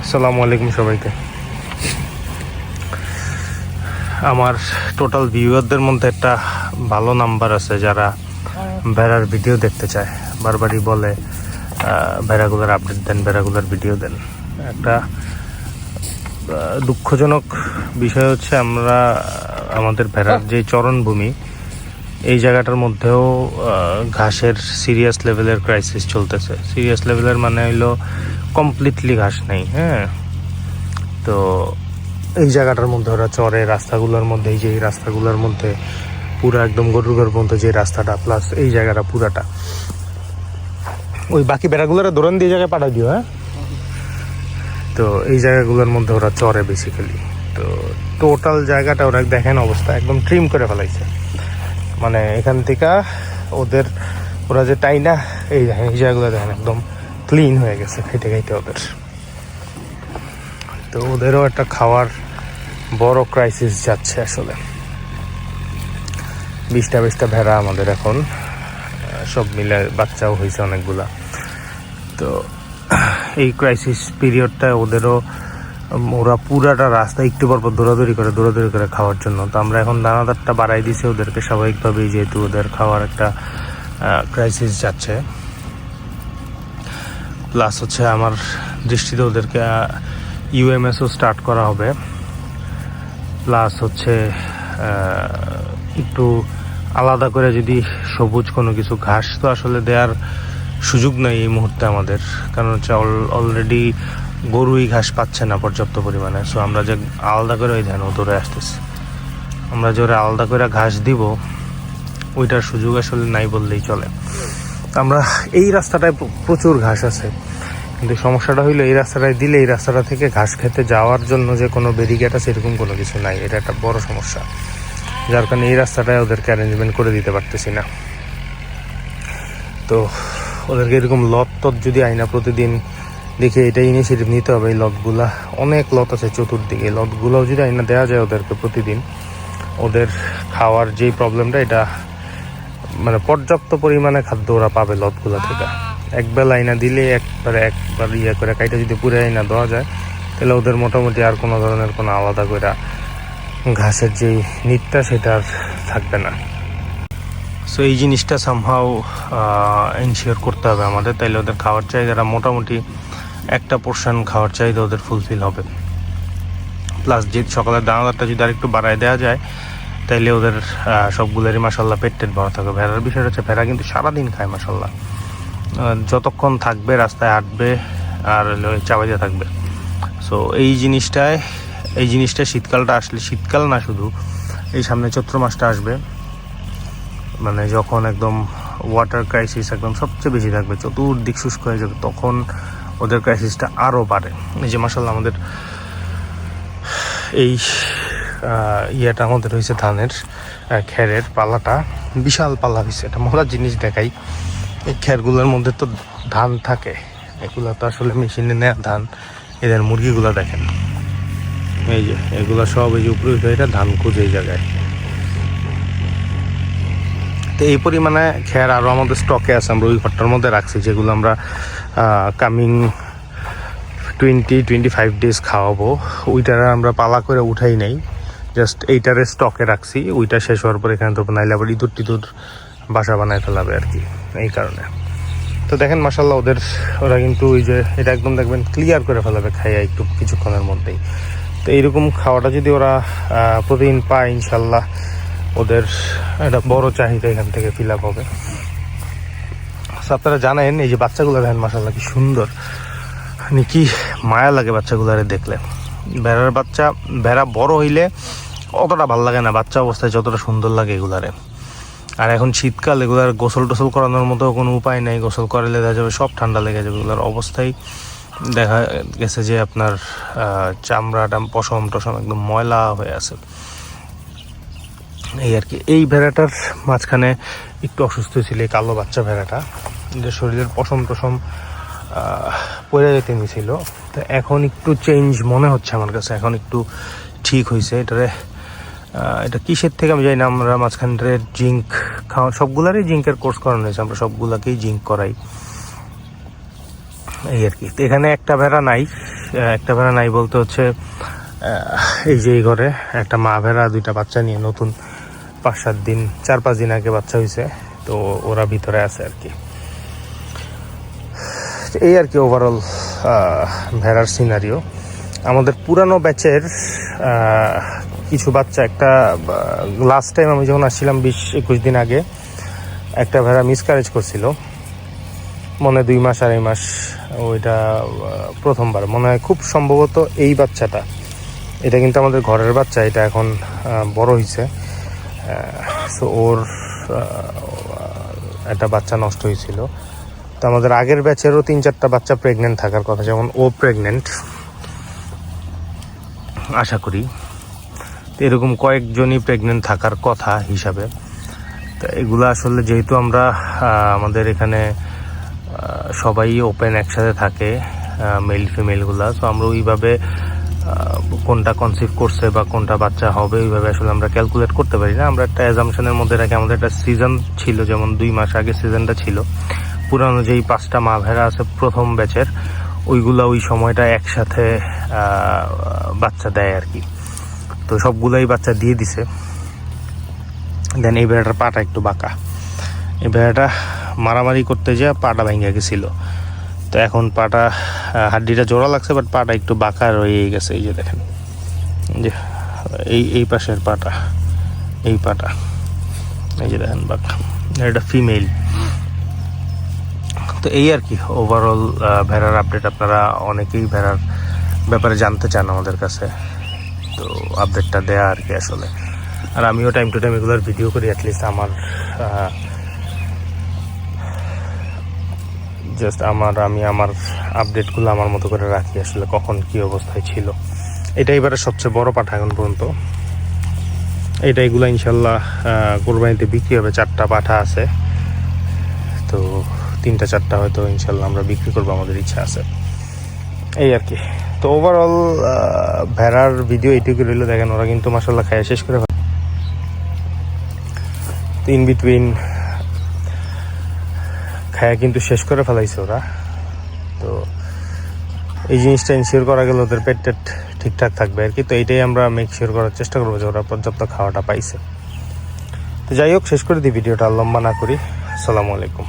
আসসালামু আলাইকুম সবাইকে। আমার টোটাল ভিউয়ারদের মধ্যে একটা ভালো নাম্বার আছে যারা ভেড়ার ভিডিও দেখতে চায়, বারবারই বলে ভেড়াগুলোর আপডেট দেন, ভেড়াগুলোর ভিডিও দেন। একটা দুঃখজনক বিষয় হচ্ছে আমরা আমাদের ভেড়ার যে চরণভূমি, এই জায়গাটার মধ্যেও ঘাসের সিরিয়াস লেভেলের ক্রাইসিস চলতেছে। সিরিয়াস লেভেলের মানে হইলো কমপ্লিটলি ঘাস নেই। হ্যাঁ, তো এই জায়গাটার মধ্যে ওরা চরে, রাস্তাগুলোর মধ্যে, এই যে এই রাস্তাগুলোর মধ্যে পুরো একদম গরুর মধ্যে যে রাস্তাটা প্লাস এই জায়গাটা পুরাটা, ওই বাকি বেড়াগুলোর দৌড়ান দিয়ে জায়গায় পাঠা দিও। হ্যাঁ, তো এই জায়গাগুলোর মধ্যে ওরা চরে বেসিক্যালি। তো টোটাল জায়গাটা ওরা দেখেন অবস্থা একদম ট্রিম করে ফেলাইছে। মানে এখান থেকে ওরা যে টাইনা এই দেখেন, এই জায়গাগুলো দেখেন একদম ক্লিন হয়ে গেছে খাইতে খাইতে ওদের। তো ওদেরও একটা খাওয়ার বড় ক্রাইসিস যাচ্ছে আসলে। 20টা ভেড়া আমাদের এখন, সব মিলে বাচ্চাও হয়েছে অনেকগুলা। তো এই ক্রাইসিস পিরিয়ডটা ওরা পুরাটা রাস্তা একটু পর দৌড়াদৌড়ি করে খাওয়ার জন্য। তো আমরা এখন দানাদারটা বাড়াই দিছি ওদেরকে স্বাভাবিকভাবেই, যেহেতু ওদের খাওয়ার একটা ক্রাইসিস যাচ্ছে। প্লাস হচ্ছে আমার দৃষ্টিতে ওদেরকে ইউএমএসও স্টার্ট করা হবে। প্লাস হচ্ছে একটু আলাদা করে যদি সবুজ কোনো কিছু ঘাস, তো আসলে দেওয়ার সুযোগ নেই এই মুহূর্তে আমাদের, কারণ হচ্ছে অলরেডি গরুই ঘাস পাচ্ছে না পর্যাপ্ত পরিমাণে। সো আমরা যে আলাদা করে ওই ধ্যান ধরে আসতেছি, আমরা যে ওরা আলাদা করে ঘাস দিব ওইটার সুযোগ আসলে নাই বললেই চলে। আমরা এই রাস্তাটায় প্রচুর ঘাস আছে, কিন্তু সমস্যাটা হইলো এই রাস্তাটায় দিলে এই রাস্তাটা থেকে ঘাস খেতে যাওয়ার জন্য যে কোনো ব্যারিকেড আছে এরকম কোনো কিছু নাই। এটা একটা বড় সমস্যা, যার কারণে এই রাস্তাটায় ওদেরকে অ্যারেঞ্জমেন্ট করে দিতে পারতেছি না। তো ওদেরকে এরকম লট যদি আইনা প্রতিদিন দেখে এটা ইনিশিয়েটিভ নিতে হবে। এই লটগুলা, অনেক লট আছে চতুর্দিকে, লটগুলোও যদি আইনা দেওয়া যায় ওদেরকে প্রতিদিন, ওদের খাওয়ার যেই প্রবলেমটা, এটা মানে পর্যাপ্ত পরিমাণে খাদ্য ওরা পাবে লটগুলা থেকে। একবেলা আইনা দিলে একবার করে কাইটা যদি পুরে আইনা দেওয়া যায়, তাহলে ওদের মোটামুটি আর কোনো ধরনের কোনো আলাদা করে ঘাসের যেই নিটটা সেটা আর থাকবে না। সো এই জিনিসটা সামহাও এনশিওর করতে হবে আমাদের, তাইলে ওদের খাওয়ার চাহিদাটা মোটামুটি একটা পোর্শন খাওয়ার চাহিদা ওদের ফুলফিল হবে। প্লাস যে সকালের দানাদারটা যদি আর একটু বাড়ায় দেওয়া যায়, তাইলে ওদের সবগুলোরই মাসাল্লাহ পেট ভরা থাকবে। ভেড়ার বিষয়টা হচ্ছে ভেড়া কিন্তু সারাদিন খায় মাসাল্লাহ, যতক্ষণ থাকবে রাস্তায় হাঁটবে আর চাবাইতে থাকবে। সো এই জিনিসটা শীতকালটা আসলে, শীতকাল না শুধু এই সামনে চৈত্র মাসটা আসবে, মানে যখন একদম ওয়াটার ক্রাইসিস একদম সবচেয়ে বেশি থাকবে, চতুর্দিক শুষ্ক হয়ে যাবে, তখন ওদের ক্রাইসিসটা আরও বাড়ে। এই যে মাসাল্লাহ আমাদের এই ইয়েটা আমাদের হয়েছে ধানের খেরের পালাটা, বিশাল পালা হয়েছে। এটা মজার জিনিস দেখাই, এই খেরগুলোর মধ্যে তো ধান থাকে, এগুলো তো আসলে মেশিনে নেওয়া ধান। এদের মুরগিগুলো দেখেন, এই যে এগুলো সব এই যে উপরে এটা ধান খুঁজে এই জায়গায়। তো এই পরিমাণে খের আরও আমাদের স্টকে আছে, আমরা ওই ঘরটার মধ্যে রাখছি, যেগুলো আমরা কামিং 20-25 ডেজ খাওয়াবো। ওইটার আমরা পালা করে উঠাই নাই, জাস্ট এইটারে স্টকে রাখছি। ওইটা শেষ হওয়ার পর এখানে তো নাইলে আবার ইঁদুর বাসা বানায় ফেলাবে আর কি, এই কারণে। তো দেখেন মাসাল্লাহ ওরা কিন্তু ওই যে এটা একদম দেখবেন ক্লিয়ার করে ফেলাবে খাইয়া একটু কিছুক্ষণের মধ্যেই। তো এইরকম খাওয়াটা যদি ওরা প্রতিদিন পায়, ইনশাল্লাহ ওদের একটা বড় চাহিদা এখান থেকে ফিল আপ হবে। আপনারা জানেন এই যে বাচ্চাগুলো দেখেন মাসাল্লাহ কি সুন্দর, মানে কি মায়া লাগে বাচ্চাগুলারে দেখলে। ভেড়া বড় হইলে অতটা ভাল লাগে না, বাচ্চা অবস্থায় যতটা সুন্দর লাগে এগুলারে। আর এখন শীতকাল, এগুলার গোসল টোসল করানোর মতো কোনো উপায় নেই, গোসল করালে দেখা যাবে সব ঠান্ডা লেগে যাবে। এগুলার অবস্থায় দেখা গেছে যে আপনার চামড়াটা পশম টসম একদম ময়লা হয়ে আছে, এই আর কি। এই ভেড়াটার মাঝখানে একটু অসুস্থ ছিল, এই কালো বাচ্চা ভেড়াটা, যে শরীরের পশম টসম পড়ে যেতে নিয়েছিল। তো এখন একটু চেঞ্জ মনে হচ্ছে আমার কাছে, এখন একটু ঠিক হয়েছে। এটা কিসের থেকে আমি জানি না, আমরা মাঝখানটারে জিঙ্ক সবগুলারই জিঙ্কের কোর্স করানো হয়েছে, আমরা সবগুলাকেই জিঙ্ক করাই। এই আর কি। তো এখানে একটা ভেড়া নাই বলতে হচ্ছে এই যে এই ঘরে একটা মা ভেড়া 2টা বাচ্চা নিয়ে নতুন 4-5 দিন আগে বাচ্চা হয়েছে, তো ওরা ভিতরে আছে আর কি। এই আর কি ওভারঅল ভেড়ার সিনারিও। আমাদের পুরানো ব্যাচের কিছু বাচ্চা, একটা লাস্ট টাইম আমি যখন আসছিলাম 20-21 দিন আগে, একটা ভেড়া মিসক্যারেজ করছিল মনে 2 মাস 2.5 মাস, ওইটা প্রথমবার মনে হয়, খুব সম্ভবত এই বাচ্চাটা। এটা কিন্তু আমাদের ঘরের বাচ্চা, এটা এখন বড় হয়েছে। সো ওর একটা বাচ্চা নষ্ট হয়েছিল। তো আমাদের আগের ব্যাচেরও 3-4টা বাচ্চা প্রেগনেন্ট থাকার কথা, যেমন ও প্রেগনেন্ট আশা করি। তো এরকম কয়েকজনই প্রেগনেন্ট থাকার কথা হিসাবে। তো এগুলো আসলে যেহেতু আমরা আমাদের এখানে সবাই ওপেন একসাথে থাকে, মেল ফিমেলগুলা, তো আমরা ওইভাবে কোনটা কনসিভ করছে বা কোনটা বাচ্চা হবে ওইভাবে আসলে আমরা ক্যালকুলেট করতে পারি না। আমরা একটা অ্যাজাম্পশনের মধ্যে রাখি। আমাদের একটা সিজন ছিল, যেমন 2 মাস আগে সিজনটা ছিল, পুরানো যেই 5টা মা ভেড়া আছে প্রথম ব্যাচের, ওইগুলা ওই সময়টা একসাথে বাচ্চা দেয় আর কি। তো সবগুলাই বাচ্চা দিয়ে দিছে। দেন এই ভেড়াটার পাটা একটু বাঁকা, এই ভেড়াটা মারামারি করতে যেয়ে পাটা ভেঙে গেছিল। তো এখন পাটা, হাড্ডিটা জোড়া লাগছে, বাট পাটা একটু বাঁকা রয়ে গেছে। এই যে দেখেন, যে এই পাশের পাটা, এই পাটা, এই যে দেখেন বাঁকা, এটা ফিমেল। তো এই আর কি ওভারঅল ভেড়ার আপডেট। আপনারা অনেকেই ভেড়ার ব্যাপারে জানতে চান আমাদের কাছে, তো আপডেটটা দেয়া আর কি আসলে। আর আমিও টাইম টু টাইম এগুলোর ভিডিও করি, অ্যাটলিস্ট আমার আমি আমার আপডেটগুলো আমার মতো করে রাখি আসলে, কখন কি অবস্থায় ছিল। এটা এবারে সবচেয়ে বড় পাঠা এখন পর্যন্ত। এগুলো ইনশাল্লাহ কোরবানিতে বিক্রি হবে। 4টা পাঠা আছে, তো 3-4টা হয়তো ইনশাল্লাহ আমরা বিক্রি করবো, আমাদের ইচ্ছা আছে। এই আর কি। তো ওভারঅল ভেড়ার ভিডিও এইটুকু রইল। দেখেন ওরা কিন্তু মাশাল্লাহ খাইয়া শেষ করে, ইন বিটুইন খায়া কিন্তু শেষ করে ফেলাইছে ওরা। তো এই জিনিসটা ইনশিওর করা গেল ওদের পেট ঠিকঠাক থাকবে আর কি। তো এইটাই আমরা মেক শিওর করার চেষ্টা করবো যে ওরা পর্যাপ্ত খাওয়াটা পাইছে। তো যাই হোক, শেষ করে দিই ভিডিওটা, লম্বা না করি। আসসালামু আলাইকুম।